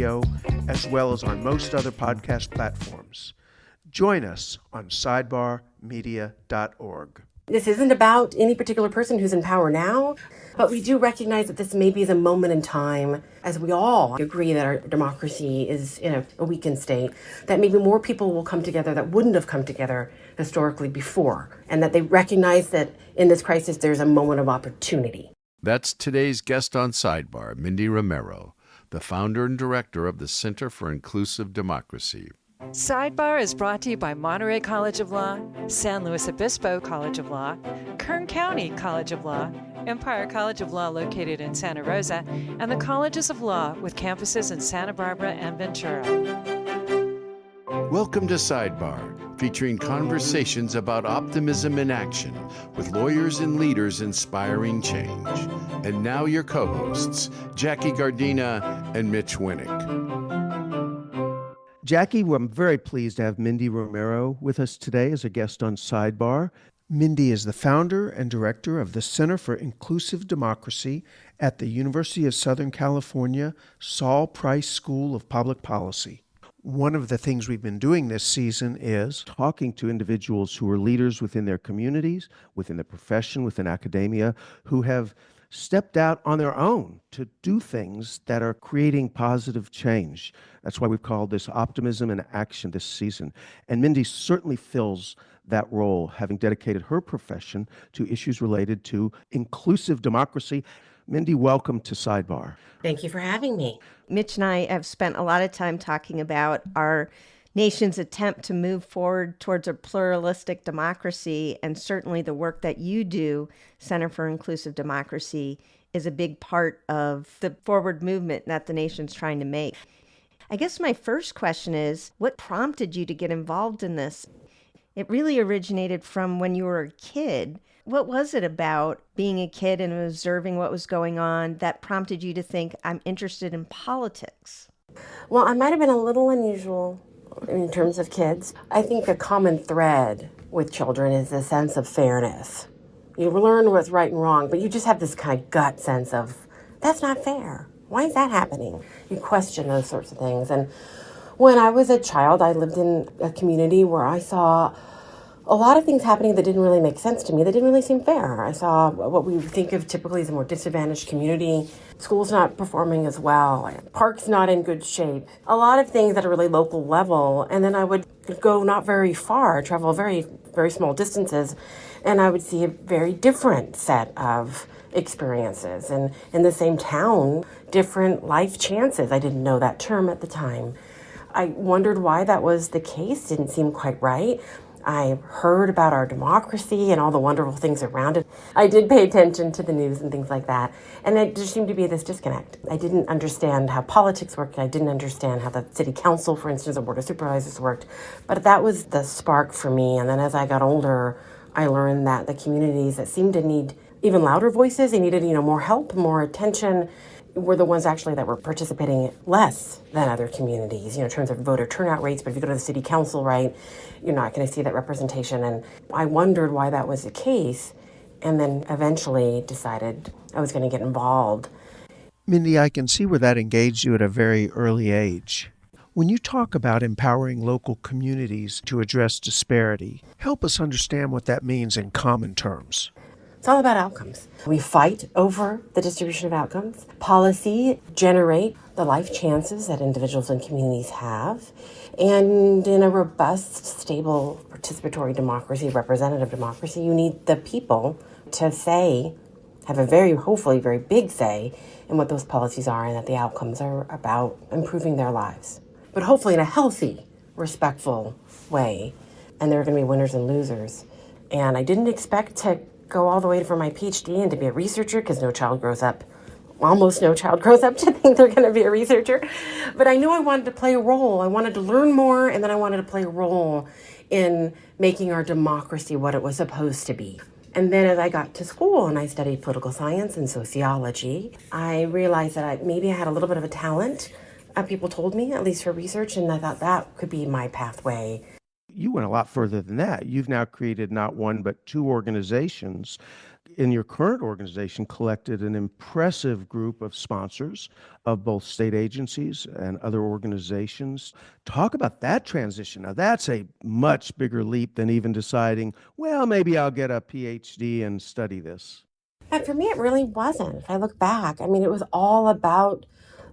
as well as on most other podcast platforms. Join us on SideBarMedia.org. This isn't about any particular person who's in power now, but we do recognize that this maybe is a moment in time, as we all agree that our democracy is in a weakened state, that maybe more people will come together that wouldn't have come together historically before, and that they recognize that in this crisis there's a moment of opportunity. That's today's guest on Sidebar, Mindy Romero, the founder and director of the Center for Inclusive Democracy. Sidebar is brought to you by Monterey College of Law, San Luis Obispo College of Law, Kern County College of Law, Empire College of Law located in Santa Rosa, and the Colleges of Law with campuses in Santa Barbara and Ventura. Welcome to Sidebar, featuring conversations about optimism in action with lawyers and leaders inspiring change. And now your co-hosts, Jackie Gardina and Mitch Winnick. Jackie, I'm very pleased to have Mindy Romero with us today as a guest on Sidebar. Mindy is the founder and director of the Center for Inclusive Democracy at the University of Southern California Saul Price School of Public Policy. One of the things we've been doing this season is talking to individuals who are leaders within their communities, within the profession, within academia, who have stepped out on their own to do things that are creating positive change. That's why we've called this Optimism in Action this season. And Mindy certainly fills that role, having dedicated her profession to issues related to inclusive democracy. Mindy, welcome to Sidebar. Thank you for having me. Mitch and I have spent a lot of time talking about our nation's attempt to move forward towards a pluralistic democracy, and certainly the work that you do, Center for Inclusive Democracy, is a big part of the forward movement that the nation's trying to make. I guess my first question is, what prompted you to get involved in this? It really originated from when you were a kid. What was it about being a kid and observing what was going on that prompted you to think, I'm interested in politics? Well, I might have been a little unusual in terms of kids. I think a common thread with children is a sense of fairness. You learn what's right and wrong, but you just have this kind of gut sense of, that's not fair. Why is that happening? You question those sorts of things. And when I was a child, I lived in a community where I saw a lot of things happening that didn't really make sense to me, that didn't really seem fair. I saw what we would think of typically as a more disadvantaged community, schools not performing as well, parks not in good shape, a lot of things at a really local level. And then I would go not very far, travel very, very small distances, and I would see a very different set of experiences. And in the same town, different life chances. I didn't know that term at the time. I wondered why that was the case, didn't seem quite right. I heard about our democracy and all the wonderful things around it. I did pay attention to the news and things like that. And there just seemed to be this disconnect. I didn't understand how politics worked. I didn't understand how the city council, for instance, or board of supervisors worked. But that was the spark for me. And then as I got older, I learned that the communities that seemed to need even louder voices, they needed, more help, more attention, were the ones actually that were participating less than other communities, in terms of voter turnout rates. But if you go to the city council, right, you're not going to see that representation. And I wondered why that was the case, and then eventually decided I was going to get involved. Mindy, I can see where that engaged you at a very early age. When you talk about empowering local communities to address disparity, help us understand what that means in common terms. It's all about outcomes. We fight over the distribution of outcomes. Policy generate the life chances that individuals and communities have. And in a robust, stable, participatory democracy, representative democracy, you need the people to have a hopefully very big say in what those policies are, and that the outcomes are about improving their lives. But hopefully in a healthy, respectful way. And there are going to be winners and losers. And I didn't expect to go all the way for my PhD and to be a researcher, because almost no child grows up to think they're going to be a researcher. But I knew I wanted to play a role. I wanted to learn more, and then I wanted to play a role in making our democracy what it was supposed to be. And then as I got to school and I studied political science and sociology, I realized that maybe I had a little bit of a talent. People told me, at least for research, and I thought that could be my pathway. You went a lot further than that. You've now created not one, but two organizations in your current organization, collected an impressive group of sponsors of both state agencies and other organizations. Talk about that transition. Now, that's a much bigger leap than even deciding, well, maybe I'll get a PhD and study this. And for me, it really wasn't. If I look back, I mean, it was all about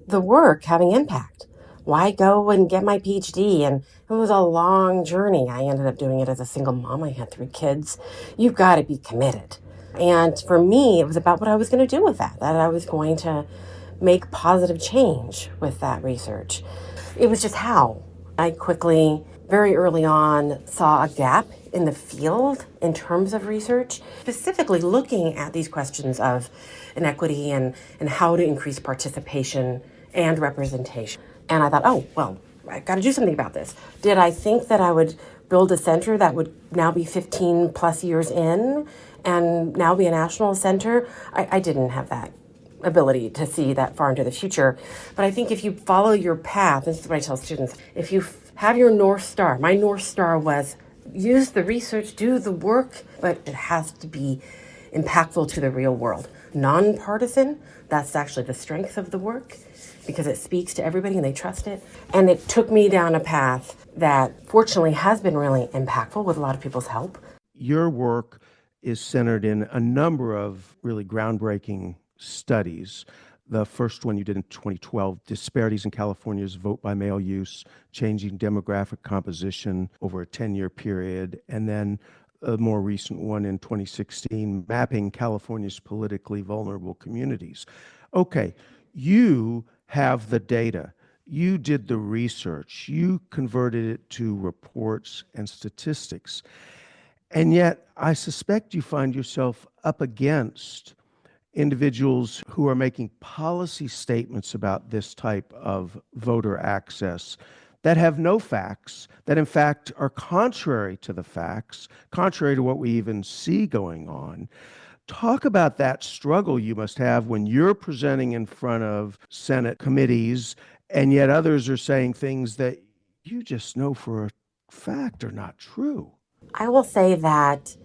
the work having impact. Why go and get my PhD? And it was a long journey. I ended up doing it as a single mom. I had 3 kids. You've got to be committed. And for me, it was about what I was going to do with that I was going to make positive change with that research. It was just how. I quickly, very early on, saw a gap in the field in terms of research, specifically looking at these questions of inequity and how to increase participation and representation. And I thought, oh, well, I got to do something about this. Did I think that I would build a center that would now be 15 plus years in and now be a national center? I didn't have that ability to see that far into the future. But I think if you follow your path, this is what I tell students, if you have your North Star, my North Star was use the research, do the work, but it has to be impactful to the real world. Nonpartisan, that's actually the strength of the work because it speaks to everybody and they trust it. And it took me down a path that fortunately has been really impactful with a lot of people's help. Your work is centered in a number of really groundbreaking studies. The first one you did in 2012, Disparities in California's Vote by Mail Use, Changing Demographic Composition over a 10-year period. And then a more recent one in 2016, Mapping California's Politically Vulnerable Communities. Okay, you have the data. You did the research. You converted it to reports and statistics. And yet, I suspect you find yourself up against individuals who are making policy statements about this type of voter access that have no facts, that in fact are contrary to the facts, contrary to what we even see going on. Talk about that struggle you must have when you're presenting in front of Senate committees, and yet others are saying things that you just know for a fact are not true. I will say that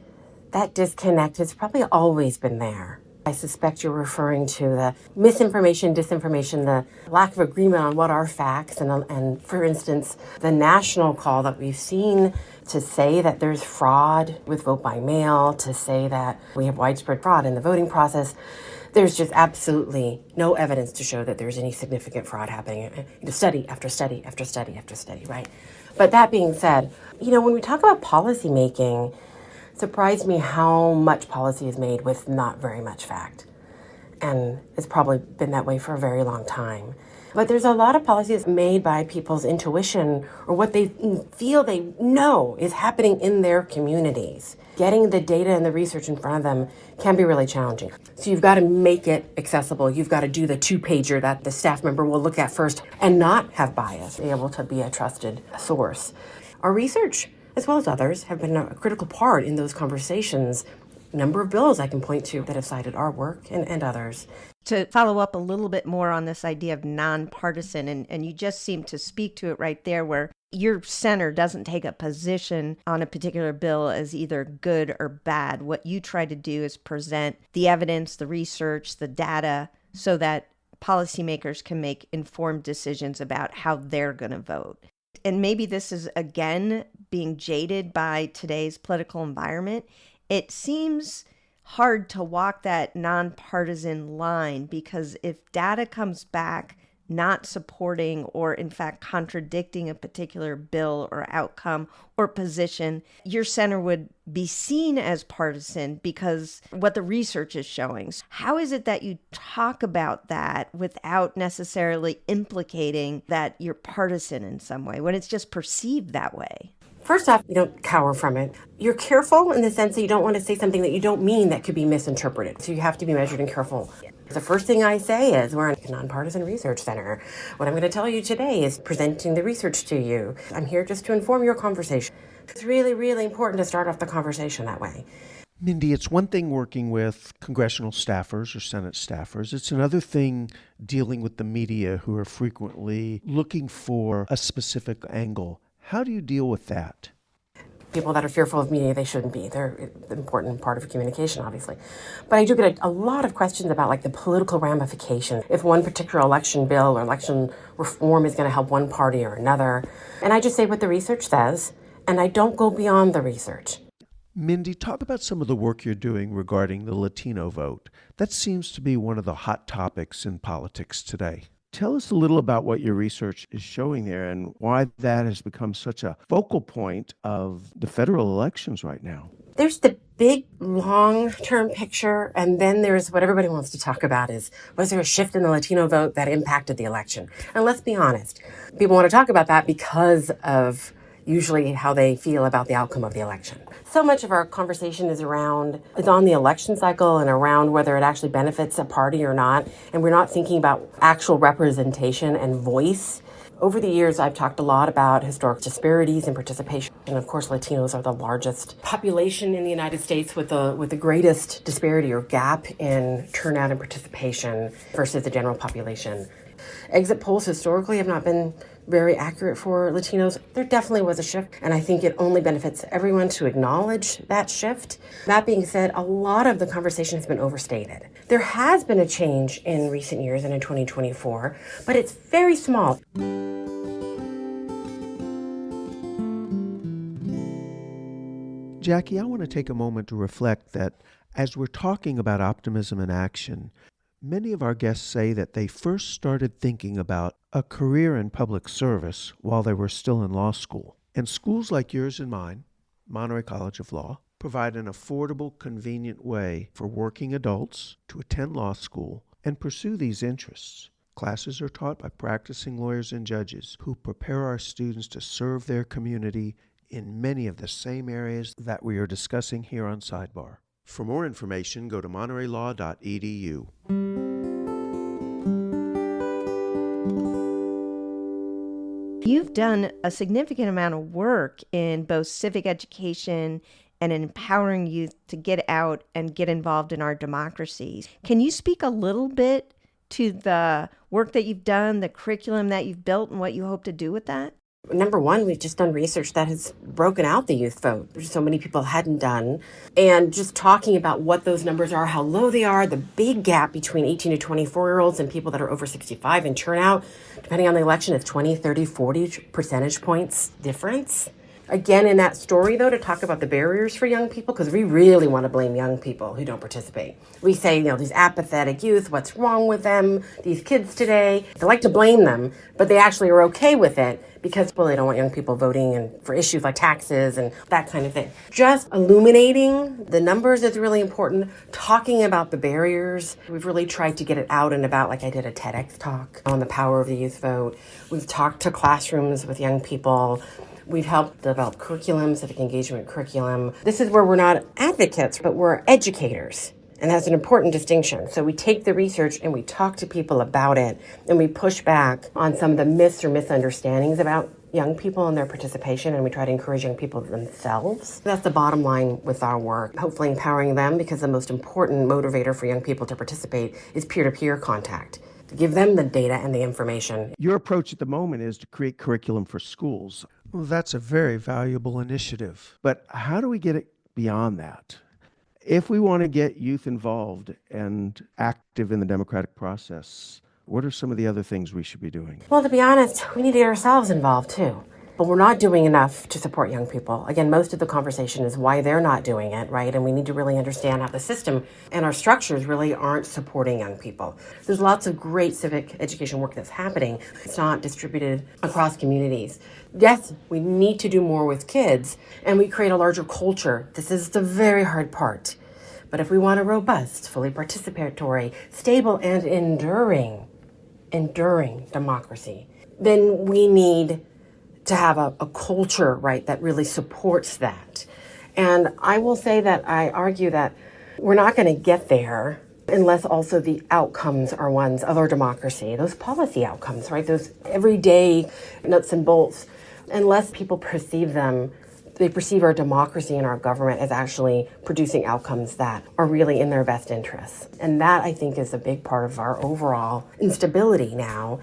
disconnect has probably always been there. I suspect you're referring to the misinformation, disinformation, the lack of agreement on what are facts, and for instance, the national call that we've seen to say that there's fraud with vote by mail, to say that we have widespread fraud in the voting process. There's just absolutely no evidence to show that there's any significant fraud happening. Study after study after study after study, right? But that being said, when we talk about policy making, surprised me how much policy is made with not very much fact. And it's probably been that way for a very long time. But there's a lot of policies made by people's intuition or what they feel they know is happening in their communities. Getting the data and the research in front of them can be really challenging. So you've got to make it accessible. You've got to do the 2-pager that the staff member will look at first and not have bias, be able to be a trusted source. Our research, as well as others, have been a critical part in those conversations. A number of bills I can point to that have cited our work and others. To follow up a little bit more on this idea of nonpartisan, and you just seem to speak to it right there, where your center doesn't take a position on a particular bill as either good or bad. What you try to do is present the evidence, the research, the data, so that policymakers can make informed decisions about how they're going to vote. And maybe this is, again, being jaded by today's political environment. It seems hard to walk that nonpartisan line, because if data comes back not supporting or in fact contradicting a particular bill or outcome or position, your center would be seen as partisan because what the research is showing. How is it that you talk about that without necessarily implicating that you're partisan in some way, when it's just perceived that way? First off, you don't cower from it. You're careful in the sense that you don't want to say something that you don't mean that could be misinterpreted. So you have to be measured and careful. The first thing I say is we're a nonpartisan research center. What I'm going to tell you today is presenting the research to you. I'm here just to inform your conversation. It's really, really important to start off the conversation that way. Mindy, it's one thing working with congressional staffers or Senate staffers. It's another thing dealing with the media, who are frequently looking for a specific angle. How do you deal with that? People that are fearful of media, they shouldn't be. They're an important part of communication, obviously. But I do get a lot of questions about like the political ramification. If one particular election bill or election reform is going to help one party or another. And I just say what the research says, and I don't go beyond the research. Mindy, talk about some of the work you're doing regarding the Latino vote. That seems to be one of the hot topics in politics today. Tell us a little about what your research is showing there and why that has become such a focal point of the federal elections right now. There's the big long-term picture, and then there's what everybody wants to talk about is, was there a shift in the Latino vote that impacted the election? And let's be honest, people want to talk about that because of usually how they feel about the outcome of the election. So much of our conversation is on the election cycle and around whether it actually benefits a party or not. And we're not thinking about actual representation and voice. Over the years, I've talked a lot about historic disparities in participation. And of course, Latinos are the largest population in the United States with the greatest disparity or gap in turnout and participation versus the general population. Exit polls historically have not been very accurate for Latinos. There definitely was a shift, and I think it only benefits everyone to acknowledge that shift. That being said, a lot of the conversation has been overstated. There has been a change in recent years and in 2024, but it's very small. Jackie, I want to take a moment to reflect that as we're talking about optimism in action, many of our guests say that they first started thinking about a career in public service while they were still in law school. And schools like yours and mine, Monterey College of Law, provide an affordable, convenient way for working adults to attend law school and pursue these interests. Classes are taught by practicing lawyers and judges who prepare our students to serve their community in many of the same areas that we are discussing here on SideBar. For more information, go to montereylaw.edu. You've done a significant amount of work in both civic education and in empowering youth to get out and get involved in our democracies. Can you speak a little bit to the work that you've done, the curriculum that you've built, and what you hope to do with that? Number one, we've just done research that has broken out the youth vote. There's so many people hadn't done. And just talking about what those numbers are, how low they are, the big gap between 18 to 24-year-olds and people that are over 65 in turnout, depending on the election, is 20, 30, 40 percentage points difference. Again, in that story, though, to talk about the barriers for young people, because we really want to blame young people who don't participate. We say, these apathetic youth, what's wrong with them? These kids today, they like to blame them, but they actually are okay with it because, they don't want young people voting and for issues like taxes and that kind of thing. Just illuminating the numbers is really important. Talking about the barriers. We've really tried to get it out and about, like I did a TEDx talk on the power of the youth vote. We've talked to classrooms with young people. We've helped develop curriculum, civic engagement curriculum. This is where we're not advocates, but we're educators. And that's an important distinction. So we take the research and we talk to people about it, and we push back on some of the myths or misunderstandings about young people and their participation, and we try to encourage young people themselves. That's the bottom line with our work, hopefully empowering them, because the most important motivator for young people to participate is peer-to-peer contact. To give them the data and the information. Your approach at the moment is to create curriculum for schools. Well, that's a very valuable initiative. But how do we get it beyond that? If we want to get youth involved and active in the democratic process, what are some of the other things we should be doing? Well, to be honest, we need to get ourselves involved too. But we're not doing enough to support young people. Again, most of the conversation is why they're not doing it, right? And we need to really understand how the system and our structures really aren't supporting young people. There's lots of great civic education work that's happening. It's not distributed across communities. Yes, we need to do more with kids, and we create a larger culture. This is the very hard part. But if we want a robust, fully participatory, stable, and enduring democracy, then we need to have a culture, right, that really supports that. And I will say that I argue that we're not going to get there unless also the outcomes are ones of our democracy, those policy outcomes, right, those everyday nuts and bolts. Unless people perceive them, they perceive our democracy and our government as actually producing outcomes that are really in their best interests. And that, I think, is a big part of our overall instability now.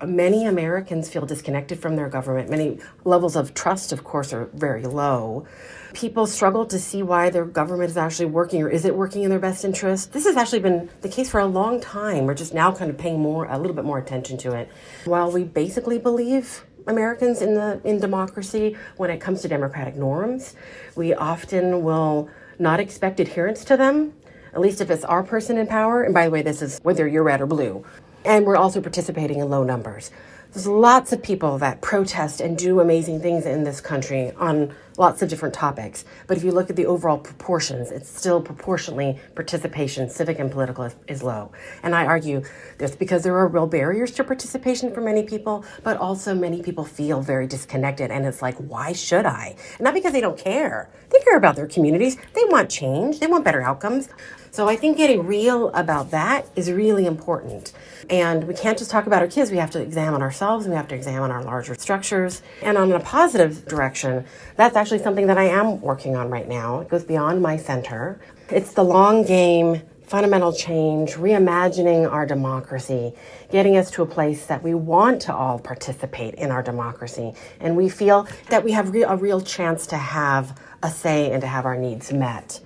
Many Americans feel disconnected from their government. Many levels of trust, of course, are very low. People struggle to see why their government is actually working, or is it working in their best interest? This has actually been the case for a long time. We're just now kind of paying a little bit more attention to it. While we basically believe Americans in democracy when it comes to democratic norms, we often will not expect adherence to them, at least if it's our person in power. And by the way, this is whether you're red or blue. And we're also participating in low numbers. There's lots of people that protest and do amazing things in this country on lots of different topics. But if you look at the overall proportions, it's still proportionally participation, civic and political, is low. And I argue that's because there are real barriers to participation for many people, but also many people feel very disconnected. And it's like, why should I? And not because they don't care. They care about their communities. They want change. They want better outcomes. So I think getting real about that is really important. And we can't just talk about our kids. We have to examine ourselves. We have to examine our larger structures. And on a positive direction, that's actually something that I am working on right now. It goes beyond my center. It's the long game, fundamental change, reimagining our democracy, getting us to a place that we want to all participate in our democracy. And we feel that we have a real chance to have a say and to have our needs met.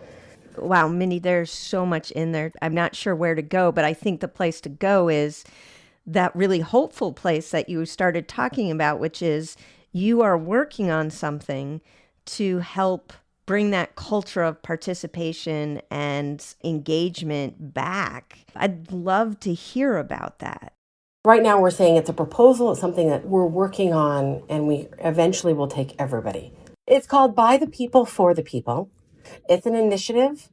Wow, Mindy, there's so much in there. I'm not sure where to go, but I think the place to go is that really hopeful place that you started talking about, which is you are working on something to help bring that culture of participation and engagement back. I'd love to hear about that. Right now we're saying it's a proposal, it's something that we're working on, and we eventually will take everybody. It's called By the People, for the People. It's an initiative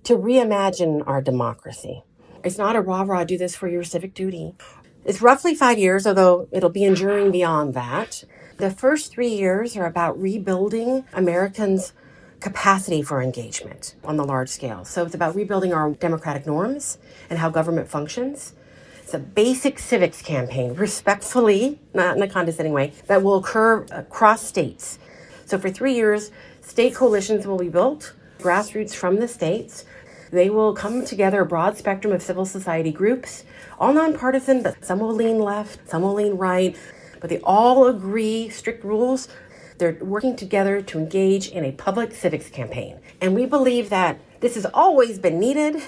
to reimagine our democracy. It's not a rah-rah, do this for your civic duty. It's roughly 5 years, although it'll be enduring beyond that. The first 3 years are about rebuilding Americans' capacity for engagement on the large scale. So it's about rebuilding our democratic norms and how government functions. It's a basic civics campaign, respectfully, not in a condescending way, that will occur across states. So for 3 years, state coalitions will be built, grassroots from the states. They will come together, a broad spectrum of civil society groups, all nonpartisan, but some will lean left, some will lean right, but they all agree, strict rules. They're working together to engage in a public civics campaign. And we believe that this has always been needed.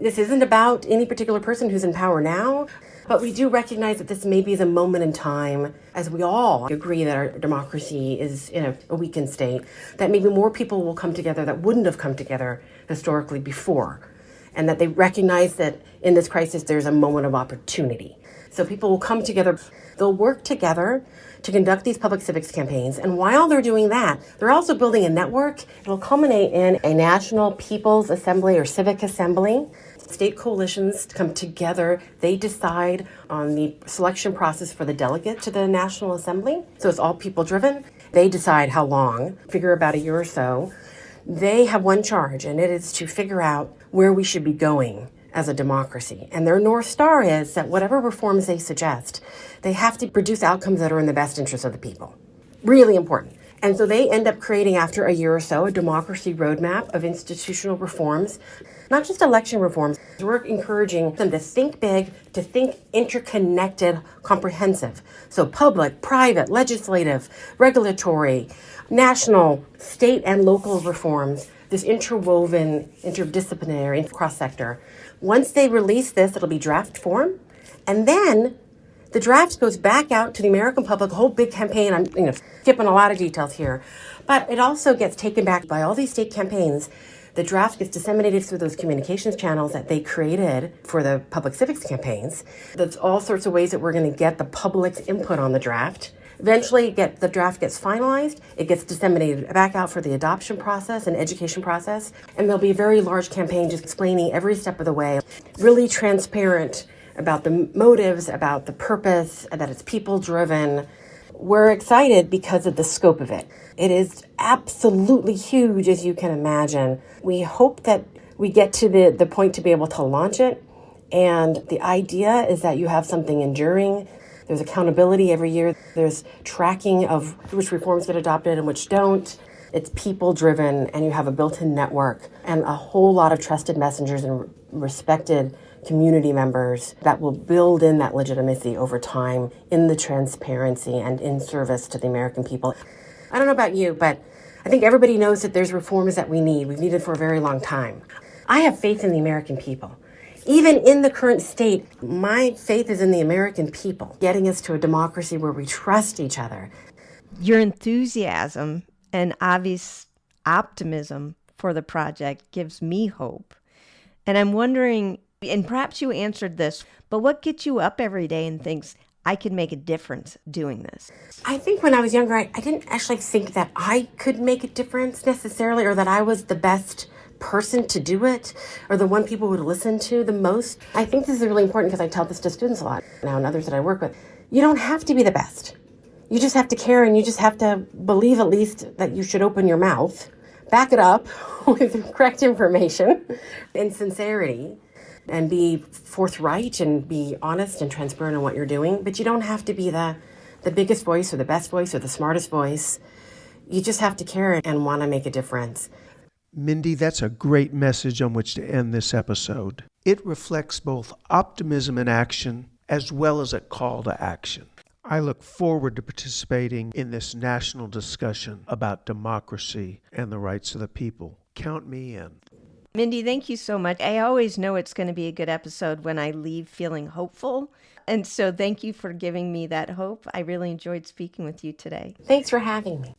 This isn't about any particular person who's in power now, but we do recognize that this maybe is a moment in time, as we all agree that our democracy is in a weakened state, that maybe more people will come together that wouldn't have come together historically before, and that they recognize that in this crisis there's a moment of opportunity. So people will come together, they'll work together to conduct these public civics campaigns, and while they're doing that, they're also building a network. It'll culminate in a national people's assembly or civic assembly. State coalitions come together. They decide on the selection process for the delegate to the National Assembly. So it's all people driven. They decide how long, figure about a year or so. They have one charge, and it is to figure out where we should be going as a democracy. And their North Star is that whatever reforms they suggest, they have to produce outcomes that are in the best interest of the people. Really important. And so they end up creating, after a year or so, a democracy roadmap of institutional reforms, not just election reforms. We're encouraging them to think big, to think interconnected, comprehensive. So public, private, legislative, regulatory, national, state, and local reforms, this interwoven, interdisciplinary, cross-sector. Once they release this, it'll be draft form. And then the draft goes back out to the American public, a whole big campaign. I'm skipping a lot of details here. But it also gets taken back by all these state campaigns. The draft gets disseminated through those communications channels that they created for the public civics campaigns. There's all sorts of ways that we're going to get the public's input on the draft. Eventually, the draft gets finalized. It gets disseminated back out for the adoption process and education process. And there'll be a very large campaign just explaining every step of the way, really transparent about the motives, about the purpose, that it's people-driven. We're excited because of the scope of it. It is absolutely huge, as you can imagine. We hope that we get to the point to be able to launch it. And the idea is that you have something enduring. There's accountability every year. There's tracking of which reforms get adopted and which don't. It's people-driven, and you have a built-in network and a whole lot of trusted messengers and respected community members that will build in that legitimacy over time in the transparency and in service to the American people. I don't know about you, but I think everybody knows that there's reforms that we need. We've needed for a very long time. I have faith in the American people. Even in the current state, my faith is in the American people, getting us to a democracy where we trust each other. Your enthusiasm and obvious optimism for the project gives me hope. And I'm wondering, and perhaps you answered this, but what gets you up every day and thinks, I can make a difference doing this? I think when I was younger, I didn't actually think that I could make a difference necessarily, or that I was the best person to do it, or the one people would listen to the most. I think this is really important because I tell this to students a lot now and others that I work with. You don't have to be the best. You just have to care, and you just have to believe at least that you should open your mouth, back it up with correct information and sincerity, and be forthright and be honest and transparent in what you're doing. But you don't have to be the biggest voice or the best voice or the smartest voice. You just have to care and want to make a difference. Mindy, that's a great message on which to end this episode. It reflects both optimism in action as well as a call to action. I look forward to participating in this national discussion about democracy and the rights of the people. Count me in. Mindy, thank you so much. I always know it's going to be a good episode when I leave feeling hopeful. And so thank you for giving me that hope. I really enjoyed speaking with you today. Thanks for having me.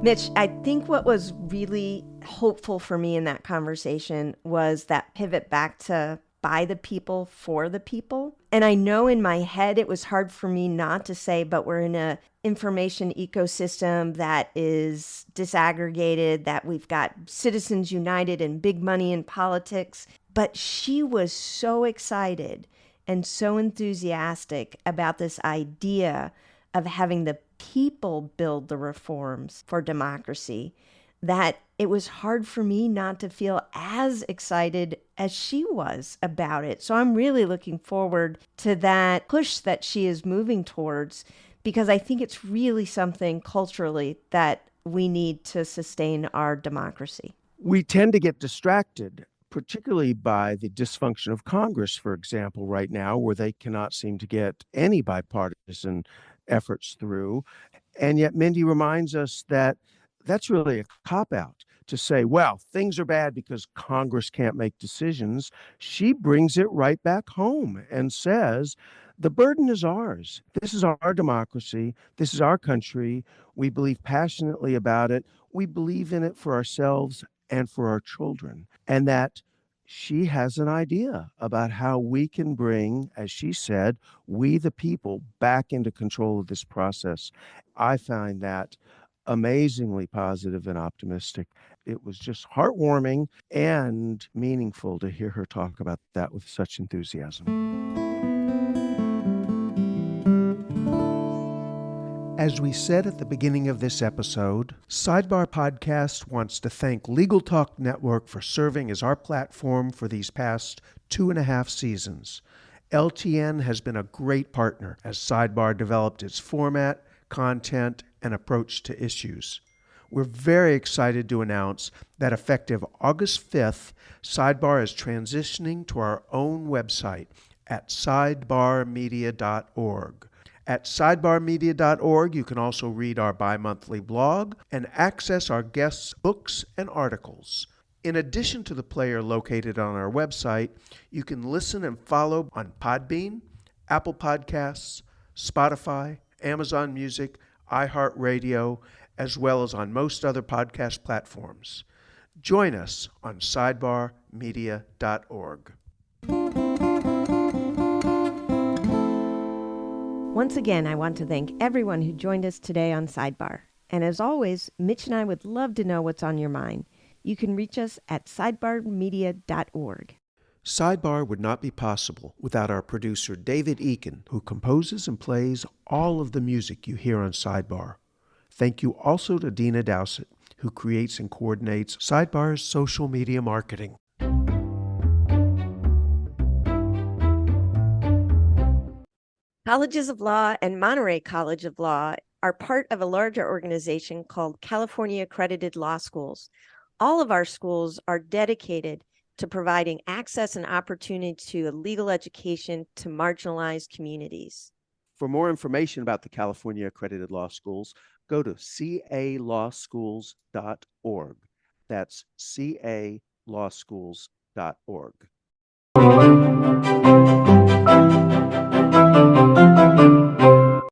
Mitch, I think what was really hopeful for me in that conversation was that pivot back to by the people, for the people. And I know in my head it was hard for me not to say, but we're in an information ecosystem that is disaggregated, that we've got citizens united and big money in politics. But she was so excited and so enthusiastic about this idea of having the people build the reforms for democracy that it was hard for me not to feel as excited as she was about it. So I'm really looking forward to that push that she is moving towards, because I think it's really something culturally that we need to sustain our democracy. We tend to get distracted, particularly by the dysfunction of Congress, for example, right now, where they cannot seem to get any bipartisan efforts through. And yet Mindy reminds us that that's really a cop-out to say, well, things are bad because Congress can't make decisions. She brings it right back home and says, the burden is ours. This is our democracy. This is our country. We believe passionately about it. We believe in it for ourselves and for our children. And that she has an idea about how we can bring, as she said, we the people back into control of this process. I find that amazingly positive and optimistic. It was just heartwarming and meaningful to hear her talk about that with such enthusiasm. As we said at the beginning of this episode, SideBar Podcast wants to thank Legal Talk Network for serving as our platform for these past 2.5 seasons. LTN has been a great partner as SideBar developed its format, content, and approach to issues. We're very excited to announce that effective August 5th, SideBar is transitioning to our own website at sidebarmedia.org. At sidebarmedia.org, you can also read our bi-monthly blog and access our guests' books and articles. In addition to the player located on our website, you can listen and follow on Podbean, Apple Podcasts, Spotify, Amazon Music, iHeartRadio, as well as on most other podcast platforms. Join us on sidebarmedia.org. Once again, I want to thank everyone who joined us today on SideBar. And as always, Mitch and I would love to know what's on your mind. You can reach us at sidebarmedia.org. SideBar would not be possible without our producer David Eakin, who composes and plays all of the music you hear on SideBar. Thank you also to Dina Dowsett, who creates and coordinates SideBar's social media marketing. Colleges of Law and Monterey College of Law are part of a larger organization called California Accredited Law Schools. All of our schools are dedicated to providing access and opportunity to a legal education to marginalized communities. For more information about the California Accredited Law Schools, go to calawschools.org. That's calawschools.org.